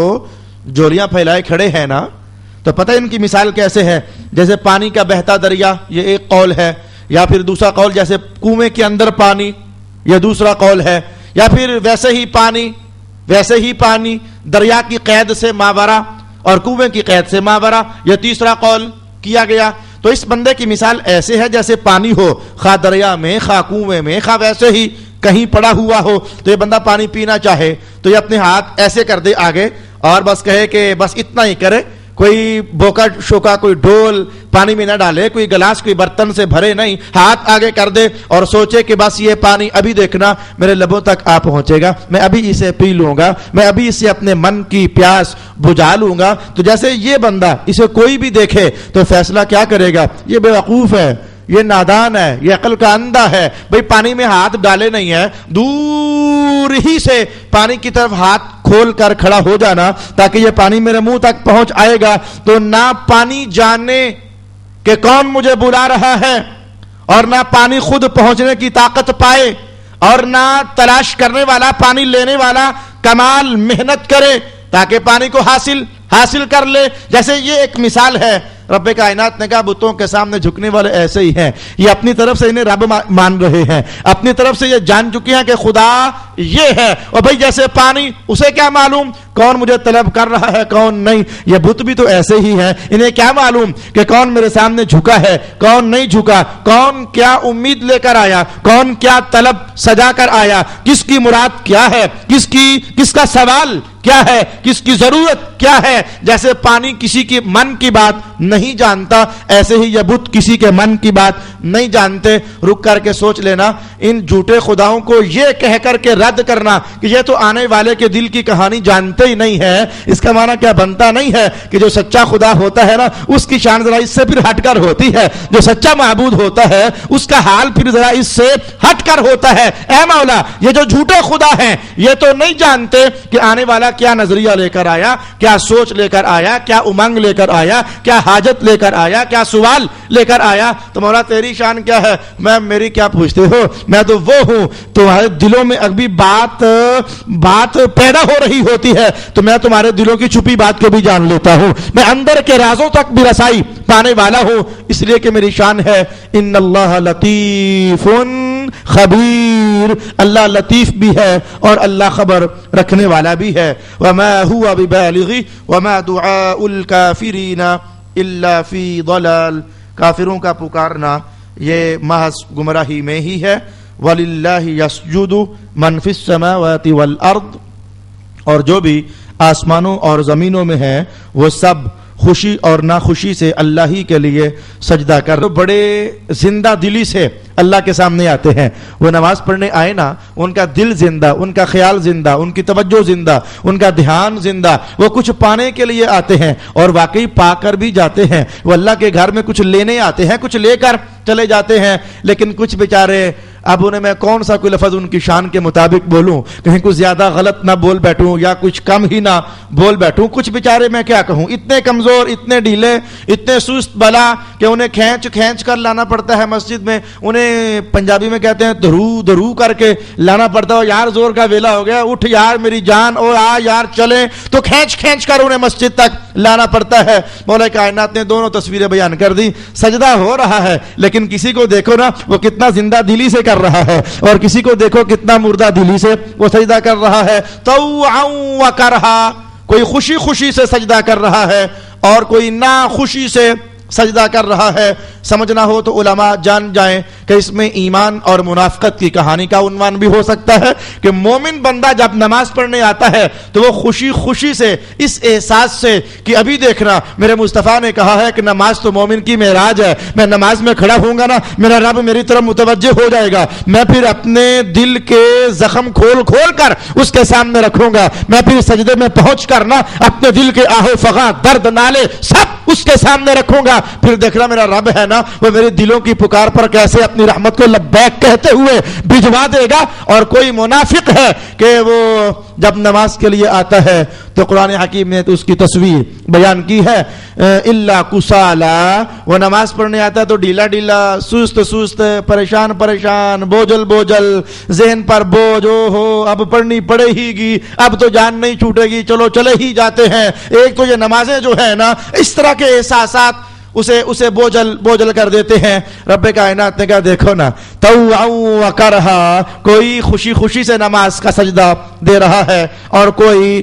A: جولیاں پھیلائے کھڑے ہیں نا، تو پتہ ان کی مثال کیسے ہے؟ جیسے پانی کا بہتا دریا، یہ ایک قول ہے، یا پھر دوسرا قول جیسے کنویں کے اندر پانی، یہ دوسرا قول ہے، یا پھر ویسے ہی پانی دریا کی قید سے ماورا اور کنویں کی قید سے ماورا، یہ تیسرا قول کیا گیا. تو اس بندے کی مثال ایسے ہے جیسے پانی ہو، خواہ دریا میں، خواہ کنویں میں، خواہ ویسے ہی کہیں پڑا ہوا ہو. تو یہ بندہ پانی پینا چاہے تو یہ اپنے ہاتھ ایسے کر دے آگے اور بس کہے کہ بس اتنا ہی کرے، کوئی بوکا شوکا، کوئی ڈول پانی میں نہ ڈالے، کوئی گلاس کوئی برتن سے بھرے نہیں، ہاتھ آگے کر دے اور سوچے کہ بس یہ پانی ابھی دیکھنا میرے لبوں تک آ پہنچے گا، میں ابھی اسے پی لوں گا، میں ابھی اسے اپنے من کی پیاس بجھا لوں گا. تو جیسے یہ بندہ اسے کوئی بھی دیکھے تو فیصلہ کیا کرے گا؟ یہ بے وقوف ہے، یہ نادان ہے، یہ عقل کا اندھا ہے. بھئی پانی میں ہاتھ ڈالے نہیں ہے، دور ہی سے پانی کی طرف ہاتھ کھول کر کھڑا ہو جانا تاکہ یہ پانی میرے منہ تک پہنچ آئے گا. تو نہ پانی جانے کہ کون مجھے بلا رہا ہے، اور نہ پانی خود پہنچنے کی طاقت پائے، اور نہ تلاش کرنے والا پانی لینے والا کمال محنت کرے تاکہ پانی کو حاصل کر لے. جیسے یہ ایک مثال ہے. رب کائنات نے کہا بتوں کے سامنے جھکنے والے ایسے ہی ہیں، یہ اپنی طرف سے انہیں رب مان رہے ہیں، اپنی طرف سے یہ جان چکی ہیں کہ خدا یہ ہے. اور بھئی جیسے پانی، اسے کیا معلوم کون مجھے طلب کر رہا ہے کون نہیں؟ یہ بت بھی تو ایسے ہی ہیں، انہیں کیا معلوم کہ کون میرے سامنے جھکا ہے کون نہیں جھکا، کون کیا امید لے کر آیا، کون کیا طلب سجا کر آیا، کس کی مراد کیا ہے، کس کا سوال کیا ہے، کس کی ضرورت کیا ہے. جیسے پانی کسی کی من کی بات نہیں جانتا، ایسے ہی یہ بت کسی کے من کی بات نہیں جانتے. رک کر کے سوچ لینا، ان جھوٹے خداؤں کو یہ کہہ کر کے رد کرنا کہ یہ تو آنے والے کے دل کی کہانی جانتے ہی نہیں ہے، اس کا معنی کیا بنتا نہیں ہے کہ جو سچا خدا ہوتا ہے نا اس کی شان ذرا اس سے پھر ہٹ کر ہوتی ہے، جو سچا معبود ہوتا ہے اس کا حال پھر ذرا اس سے ہٹ کر ہوتا ہے. اے مولا، یہ جو جھوٹے خدا ہیں یہ تو نہیں جانتے کہ آنے والا کیا نظریہ لے کر آیا، کیا سوچ لے کر آیا، کیا امنگ لے کر آیا، کیا حاجت لے کر آیا، کیا سوال لے کر آیا. تو مولا تیری شان کیا ہے؟ میں میری کیا پوچھتے ہو، میں تو وہ ہوں. تمہارے دلوں میں ابھی بات پیدا ہو رہی ہوتی ہے تو میں تمہارے دلوں کی چھپی بات کو بھی جان لیتا ہوں، میں اندر کے رازوں تک بھی رسائی پانے والا ہوں. اس لیے کہ میری شان ہے ان اللہ لطیف خبیر، اللہ لطیف بھی ہے اور اللہ خبر رکھنے والا بھی ہے. وما هو ببالغ وما دعاء الكافرین الا فی ضلال، کافروں کا پکارنا یہ محض گمراہی میں ہی ہے. وَلِلَّهِ يَسْجُدُ مَنْ فِي السَّمَاوَاتِ وَالْأَرْضِ، اور جو بھی آسمانوں اور زمینوں میں ہے وہ سب خوشی اور ناخوشی سے اللہ ہی کے لیے سجدہ کر. بڑے زندہ دلی سے اللہ کے سامنے آتے ہیں. وہ نماز پڑھنے آئے نا، ان کا دل زندہ، ان کا خیال زندہ، ان کی توجہ زندہ، ان کا دھیان زندہ. وہ کچھ پانے کے لیے آتے ہیں اور واقعی پا کر بھی جاتے ہیں. وہ اللہ کے گھر میں کچھ لینے آتے ہیں، کچھ لے کر چلے جاتے ہیں. لیکن کچھ بیچارے، اب انہیں میں کون سا کوئی لفظ ان کی شان کے مطابق بولوں، کہیں کچھ زیادہ غلط نہ بول بیٹھوں یا کچھ کم ہی نہ بول بیٹھوں. کچھ بیچارے میں کیا کہوں، اتنے کمزور، اتنے ڈھیلے، اتنے سست بلا کہ انہیں کھینچ کر لانا پڑتا ہے مسجد میں. انہیں پنجابی میں کہتے ہیں درو کر کے لانا پڑتا ہے. یار زور کا ویلا ہو گیا، اٹھ یار میری جان، اور آ یار چلیں، تو کھینچ کر انہیں مسجد تک لانا پڑتا ہے. مولا کائنات نے دونوں تصویریں بیان کر دی. سجدہ ہو رہا ہے لیکن کسی کو دیکھو نا وہ کتنا زندہ دلی سے کر رہا ہے، اور کسی کو دیکھو کتنا مردہ دلی سے وہ سجدہ کر رہا ہے. طوعا وکرہا، کوئی خوشی سے سجدہ کر رہا ہے اور کوئی ناخوشی سے سجدہ کر رہا ہے. سمجھنا ہو تو علماء جان جائیں کہ اس میں ایمان اور منافقت کی کہانی کا عنوان بھی ہو سکتا ہے کہ مومن بندہ جب نماز پڑھنے آتا ہے تو وہ خوشی سے، اس احساس سے کہ ابھی دیکھنا میرے مصطفیٰ نے کہا ہے کہ نماز تو مومن کی معراج ہے، میں نماز میں کھڑا ہوں گا نا میرا رب میری طرف متوجہ ہو جائے گا، میں پھر اپنے دل کے زخم کھول کر اس کے سامنے رکھوں گا، میں پھر سجدے میں پہنچ کر نا اپنے دل کے آہو فغاں، درد، نالے سب اس کے سامنے رکھوں گا. پھر دیکھنا میرا رب ہے نا نا وہ میرے دلوں کی پکار پر کیسے اپنی رحمت کو لبیک کہتے ہوئے بھجوا دے گا. اور کوئی منافق ہے کہ وہ جب نماز کے لیے آتا ہے تو قرآن حکیم نے تو اس کی تصویر بیان کی ہے, الا کسالا, وہ نماز پڑھنے آتا ہے تو ڈھیلا ڈھیلا, سست سست, پریشان پریشان, بوجھل بوجھل, ذہن پر بوجھ, ہو اب پڑھنی پڑے ہی گی, اب تو جان نہیں چھوٹے گی, چلو چلے ہی جاتے ہیں. ایک تو یہ نمازیں جو ہے نا اس طرح کے احساسات اسے بوجھل کر دیتے ہیں. رب کائنات نے کہا دیکھو نا, طوعا و کرہا, کوئی خوشی خوشی سے نماز کا سجدہ دے رہا ہے اور کوئی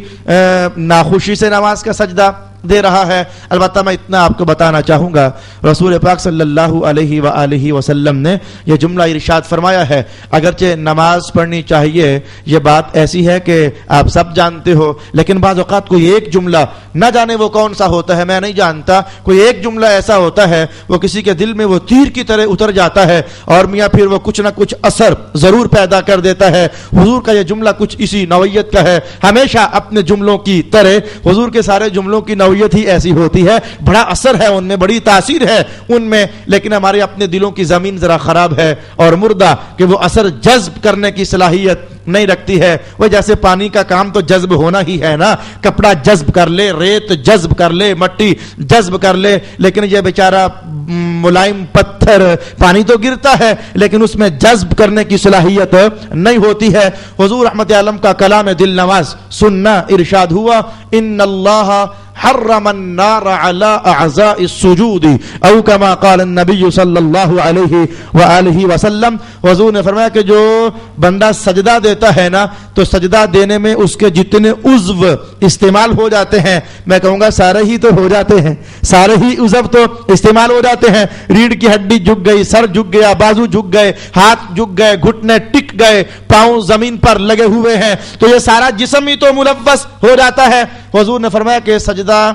A: ناخوشی سے نماز کا سجدہ دے رہا ہے. البتہ میں اتنا آپ کو بتانا چاہوں گا, رسول پاک صلی اللہ علیہ وآلہ وسلم نے یہ جملہ ارشاد فرمایا ہے, اگرچہ نماز پڑھنی چاہیے یہ بات ایسی ہے کہ آپ سب جانتے ہو, لیکن بعض اوقات کوئی ایک جملہ, نہ جانے وہ کون سا ہوتا ہے, میں نہیں جانتا, کوئی ایک جملہ ایسا ہوتا ہے وہ کسی کے دل میں وہ تیر کی طرح اتر جاتا ہے اور میاں پھر وہ کچھ نہ کچھ اثر ضرور پیدا کر دیتا ہے. حضور کا یہ جملہ کچھ اسی نوعیت کا ہے. ہمیشہ اپنے جملوں کی طرح حضور کے سارے جملوں کی نوعیت ہی ایسی ہوتی ہے, بڑا اثر ہے ان میں, بڑی تاثیر ہے ان میں, لیکن ہمارے اپنے دلوں کی زمین ذرا خراب ہے اور مردہ کہ وہ اثر جذب کرنے کی صلاحیت نہیں رکھتی ہے. وہ جیسے پانی کا کام تو جذب ہونا ہی ہے نا, کپڑا جذب کر لے, ریت جذب کر لے, مٹی جذب کر لے, لیکن یہ بیچارہ ملائم پتھر, پانی تو گرتا ہے لیکن اس میں جذب کرنے کی صلاحیت نہیں ہوتی ہے. حضور رحمت عالم کا کلام دل نواز سننا ارشاد ہوا, ان اللہ حرم النار على اعضاء السجود او كما قال النبي صلی اللہ علیہ وآلہ وسلم. حضور نے فرمایا کہ جو بندہ سجدہ دیتا ہے نا تو سجدہ دینے میں اس کے جتنے عضو استعمال ہو جاتے ہیں, میں کہوں گا سارے ہی تو ہو جاتے ہیں, سارے ہی عضو تو استعمال ہو جاتے ہیں. ریڑھ کی ہڈی جھک گئی, سر جھک گیا, بازو جھک گئے, ہاتھ جھک گئے, گھٹنے ٹک گئے, پاؤں زمین پر لگے ہوئے ہیں, تو یہ سارا جسم ہی تو ملوث ہو جاتا ہے. حضور نے فرمایا کہ سجدہ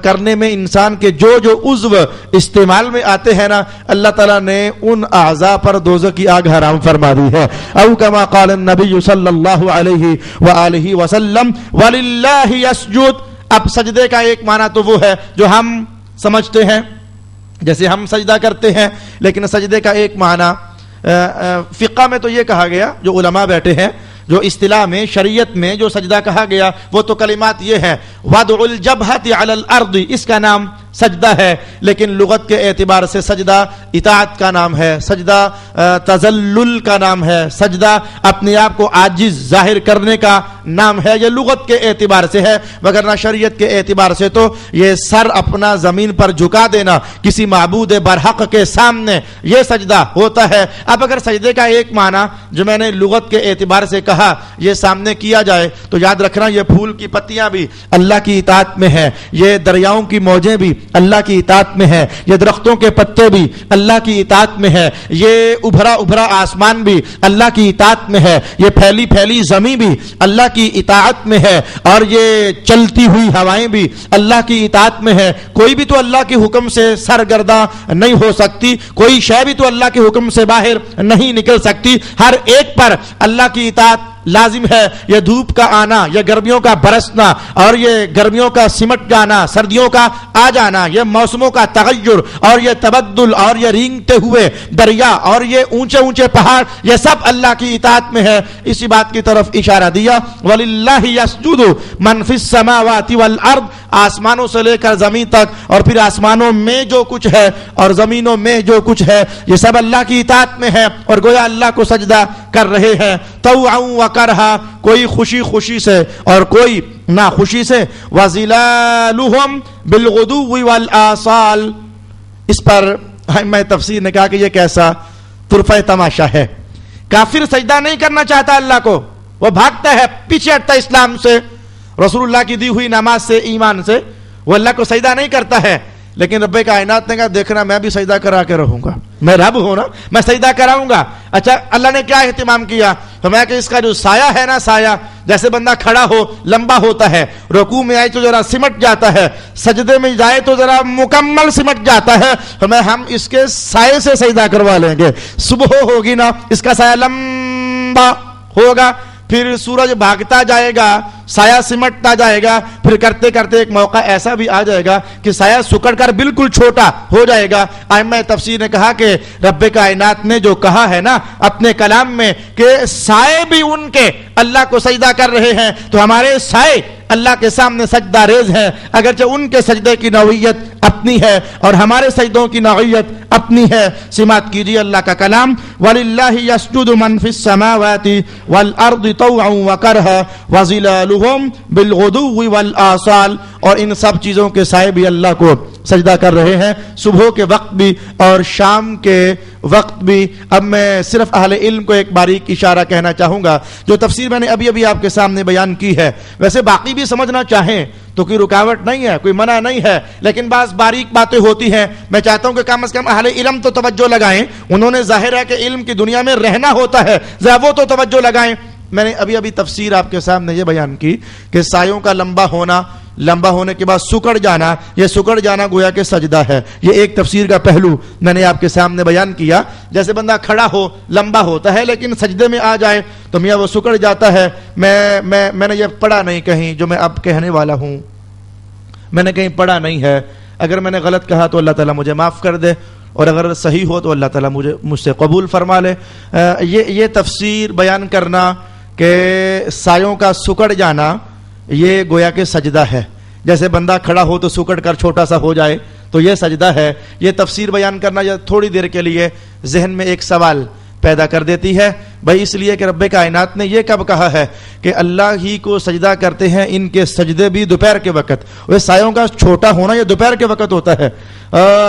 A: کرنے میں انسان کے جو عضو استعمال میں آتے ہیں نا, اللہ تعالیٰ نے ان اعضاء پر دوزخ کی آگ حرام فرما دی ہے. او کما قال النبی صلی اللہ علیہ وآلہ وسلم وللہ یسجد. اب سجدے کا ایک معنی تو وہ ہے جو ہم سمجھتے ہیں, جیسے ہم سجدہ کرتے ہیں, لیکن سجدے کا ایک معنی فقہ میں تو یہ کہا گیا, جو علماء بیٹھے ہیں, جو اصطلاح میں شریعت میں جو سجدہ کہا گیا وہ تو کلمات یہ ہے, وضع الجبہۃ علی الارض, اس کا نام سجدہ ہے, لیکن لغت کے اعتبار سے سجدہ اطاعت کا نام ہے, سجدہ تذلل کا نام ہے, سجدہ اپنے آپ کو عاجز ظاہر کرنے کا نام ہے. یہ لغت کے اعتبار سے ہے, وگرنہ شریعت کے اعتبار سے تو یہ سر اپنا زمین پر جھکا دینا کسی معبود برحق کے سامنے, یہ سجدہ ہوتا ہے. اب اگر سجدے کا ایک معنی جو میں نے لغت کے اعتبار سے کہا یہ سامنے کیا جائے تو یاد رکھنا یہ پھول کی پتیاں بھی اللہ کی اطاعت میں ہے, یہ دریاؤں کی موجیں بھی اللہ کی اطاعت میں ہے, یہ درختوں کے پتے بھی اللہ کی اطاعت میں ہے, یہ ابھرا آسمان بھی اللہ کی اطاعت میں ہے, یہ پھیلی زمین بھی اللہ کی اطاعت میں ہے, اور یہ چلتی ہوئی ہوائیں بھی اللہ کی اطاعت میں ہے. کوئی بھی تو اللہ کے حکم سے سرگرداں نہیں ہو سکتی, کوئی شے بھی تو اللہ کے حکم سے باہر نہیں نکل سکتی, ہر ایک پر اللہ کی اطاعت لازم ہے. یہ دھوپ کا آنا, یہ گرمیوں کا برسنا, اور یہ گرمیوں کا سمٹ جانا, سردیوں کا آ جانا, یہ موسموں کا تغیر اور یہ تبدل, اور یہ رینگتے ہوئے دریا, اور یہ اونچے اونچے پہاڑ, یہ سب اللہ کی اطاعت میں ہے. اسی بات کی طرف اشارہ دیا, وَلِلَّهِ يَسْجُدُ مَنْ فِي السَّمَاوَاتِ وَالْأَرْضِ, آسمانوں سے لے کر زمین تک, اور پھر آسمانوں میں جو کچھ ہے اور زمینوں میں جو کچھ ہے یہ سب اللہ کی اطاعت میں ہے, اور گویا اللہ کو سجدہ کر رہے ہیں. طوعا و کرہا, کوئی خوشی سے اور کوئی ناخوشی سے. وَظِلَالُهُمْ بِالْغُدُوِّ وَالْآصَالِ, اس پر میں تفسیر نے کہا کہ یہ کیسا طرفہ تماشا ہے. کافر سجدہ نہیں کرنا چاہتا اللہ کو, وہ بھاگتا ہے, پیچھے ہٹتا اسلام سے, رسول اللہ کی دی ہوئی نماز سے, ایمان سے, وہ اللہ کو سجدہ نہیں کرتا ہے. لیکن رب کائنات نے کہا دیکھنا میں بھی سجدہ کرا کے رہوں گا, میں رب ہوں نا, میں سجدہ کراؤں گا. اچھا اللہ نے کیا اہتمام کیا, فرمایا کہ اس کا جو سایہ ہے نا, سایہ جیسے بندہ کھڑا ہو لمبا ہوتا ہے, رکوع میں آئے تو ذرا سمٹ جاتا ہے, سجدے میں جائے تو ذرا مکمل سمٹ جاتا ہے, فرمایا ہم اس کے سائے سے سجدہ کروا لیں گے. صبح ہوگی نا اس کا سایہ لمبا ہوگا, پھر سورج بھاگتا جائے گا، سایہ سمٹتا جائے گا، پھر کرتے کرتے ایک موقع ایسا بھی آ جائے گا کہ سایہ سکڑ کر بالکل چھوٹا ہو جائے گا۔ ائمہ تفسیر نے کہا کہ رب کائنات نے جو کہا ہے نا اپنے کلام میں کہ سائے بھی ان کے اللہ کو سجدہ کر رہے ہیں، تو ہمارے سائے اللہ کے سامنے سجدہ ریز ہے، اگرچہ ان کے سجدے کی نوعیت اپنی ہے اور ہمارے سجدوں کی نوعیت اپنی ہے۔ سماعت کیجیے اللہ کا کلام، وَلِلَّهِ يَسْجُدُ مَنْ فِي السَّمَاوَاتِ وَالْأَرْضِ طَوْعًا وَكَرْهًا وَظِلَالُهُمْ بِالْغُدُوِّ وَالْآصَالِ، اور ان سب چیزوں کے سائے بھی اللہ کو سجدہ کر رہے ہیں، صبح کے وقت بھی اور شام کے وقت بھی۔ اب میں صرف اہل علم کو ایک باریک اشارہ کہنا چاہوں گا، جو تفسیر میں نے ابھی آپ کے سامنے بیان کی ہے، ویسے باقی بھی سمجھنا چاہیں تو کوئی رکاوٹ نہیں ہے، کوئی منع نہیں ہے، لیکن بعض باریک باتیں ہوتی ہیں، میں چاہتا ہوں کہ کم از کم اہل علم تو توجہ لگائیں، انہوں نے ظاہر ہے کہ علم کی دنیا میں رہنا ہوتا ہے، ذرا وہ تو توجہ لگائیں۔ میں نے ابھی تفسیر آپ کے سامنے یہ بیان کی کہ سایوں کا لمبا ہونے کے بعد سکڑ جانا، یہ سکڑ جانا گویا کہ سجدہ ہے، یہ ایک تفسیر کا پہلو میں نے آپ کے سامنے بیان کیا۔ جیسے بندہ کھڑا ہو لمبا ہوتا ہے لیکن سجدے میں آ جائے تو میاں وہ سکڑ جاتا ہے۔ میں نے یہ پڑھا نہیں کہیں جو میں اب کہنے والا ہوں، میں نے کہیں پڑھا نہیں ہے، اگر میں نے غلط کہا تو اللہ تعالیٰ مجھے معاف کر دے، اور اگر صحیح ہو تو اللہ تعالیٰ مجھ سے قبول فرما لے۔ یہ تفسیر بیان کرنا کہ سایوں کا سکڑ جانا یہ گویا کہ سجدہ ہے، جیسے بندہ کھڑا ہو تو سکڑ کر چھوٹا سا ہو جائے تو یہ سجدہ ہے۔ یہ تفسیر بیان کرنا یا تھوڑی دیر کے لیے ذہن میں ایک سوال پیدا کر دیتی ہے، بھائی اس لیے کہ رب کائنات نے یہ کب کہا ہے کہ اللہ ہی کو سجدہ کرتے ہیں، ان کے سجدے بھی دوپہر کے وقت، وہ سایوں کا چھوٹا ہونا یہ دوپہر کے وقت ہوتا ہے۔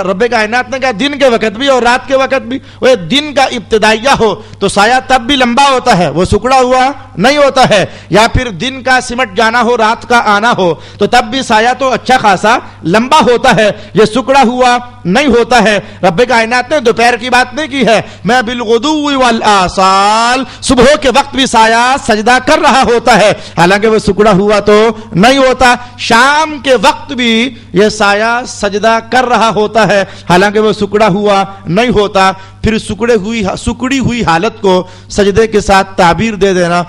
A: رب کائنات نے کہا دن کے وقت بھی اور رات کے وقت بھی، وہ دن کا ابتدائیہ ہو تو سایہ تب بھی لمبا ہوتا ہے، وہ سکڑا ہوا نہیں ہوتا ہے، یا پھر دن کا سمٹ جانا ہو رات کا آنا ہو تو تب بھی سایہ تو اچھا خاصا لمبا ہوتا ہے، یہ سکڑا ہوا نہیں ہوتا ہے۔ رب کائنات نے دوپہر کی بات نہیں کی ہے، میں بالغدو والآصال، صبح کے وقت بھی سایہ سجدہ کر رہا ہوتا ہے، حالانکہ وہ سکڑا ہوا تو نہیں ہوتا۔ شام کے وقت بھی یہ سایہ سجدہ کر رہا ہوتا ہے، حالانکہ وہ سکڑا ہوا نہیں ہوتا۔ پھر سکڑی ہوئی حالت کو سجدے کے ساتھ تعبیر دے دینا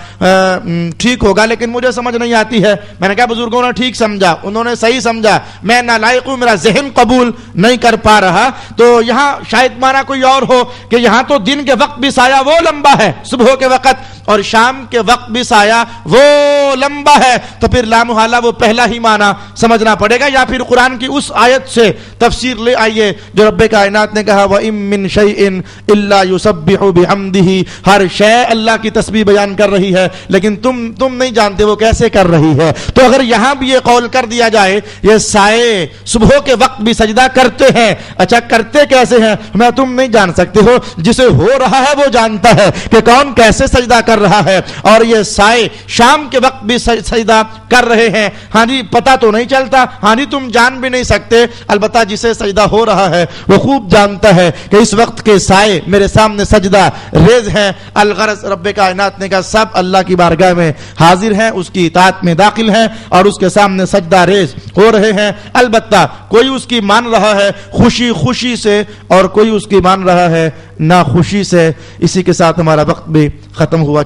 A: ٹھیک ہوگا، لیکن مجھے سمجھ نہیں آتی ہے۔ میں نے کہا بزرگوں نے ٹھیک سمجھا، انہوں نے صحیح سمجھا، میں نالائق ہوں، میرا ذہن قبول نہیں کر پا رہا، تو یہاں شاید مانا کوئی اور ہو کہ یہاں تو دن کے وقت بھی سایہ وہ لمبا ہے صبح کے وقت، اور شام کے وقت بھی سایہ وہ لمبا ہے، تو پھر لامحالہ وہ پہلا ہی معنی سمجھنا پڑے گا، یا پھر قرآن کی اس آیت سے تفسیر لے آئیے جو رب کائنات نے کہا وَإِن مِّن شَيْءٍ إِلَّا يُسَبِّحُ بِحَمْدِهِ، ہر شے اللہ کی تسبیح بیان کر رہی ہے، لیکن تم نہیں جانتے وہ کیسے کر رہی ہے۔ تو اگر یہاں بھی یہ قول کر دیا جائے یہ سائے صبح کے وقت بھی سجدہ کرتے ہیں، اچھا کرتے کیسے ہیں میں تم نہیں جان سکتے ہو، جسے ہو رہا ہے وہ جانتا ہے کہ کون کیسے سجدہ کر رہا ہے، اور یہ سائے شام کے وقت بھی سجدہ کر رہے ہیں، ہاں جی پتہ تو نہیں چلتا، ہاں جی تم جان بھی نہیں سکتے، البتہ جسے سجدہ ہو رہا ہے وہ خوب جانتا ہے کہ اس وقت کے سائے میرے سامنے سجدہ ریز ہیں۔ الغرض رب کائنات نے کہا سب اللہ کی بارگاہ میں حاضر ہیں، اس کی اطاعت میں داخل ہیں اور اس کے سامنے سجدہ ریز ہو رہے ہیں، البتہ کوئی اس کی مان رہا ہے خوشی سے اور کوئی اس کی مان رہا ہے ناخوشی سے۔ اسی کے ساتھ ہمارا وقت بھی ختم ہوا۔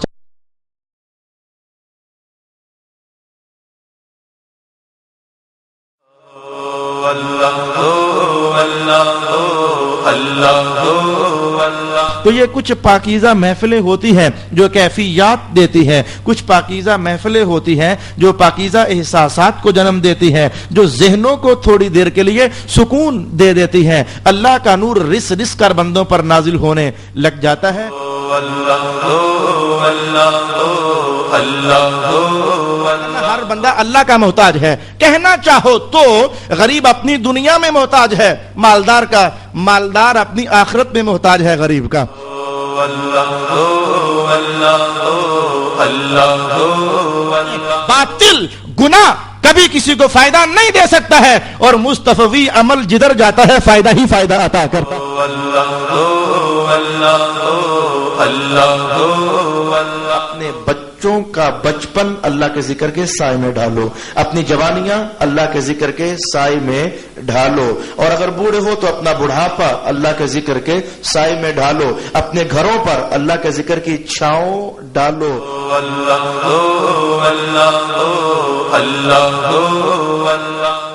A: تو یہ کچھ پاکیزہ محفلیں ہوتی ہیں جو کیفیات دیتی ہیں، کچھ پاکیزہ محفلیں ہوتی ہیں جو پاکیزہ احساسات کو جنم دیتی ہیں، جو ذہنوں کو تھوڑی دیر کے لیے سکون دے دیتی ہیں۔ اللہ کا نور رس رس کر بندوں پر نازل ہونے لگ جاتا ہے۔ ہر بندہ اللہ کا محتاج ہے، کہنا چاہو تو غریب اپنی دنیا میں محتاج ہے، مالدار اپنی آخرت میں محتاج ہے غریب کا۔ باطل گناہ کبھی کسی کو فائدہ نہیں دے سکتا ہے، اور مستفوی عمل جدھر جاتا ہے فائدہ ہی فائدہ عطا کرتا ہے۔ اپنے بچوں کا بچپن اللہ کے ذکر کے سائے میں ڈھالو، اپنی جوانیاں اللہ کے ذکر کے سائے میں ڈھالو، اور اگر بوڑھے ہو تو اپنا بڑھاپا اللہ کے ذکر کے سائے میں ڈھالو، اپنے گھروں پر اللہ کے ذکر کی چھاؤں ڈالو۔
B: اللہ اللہ اللہ اللہ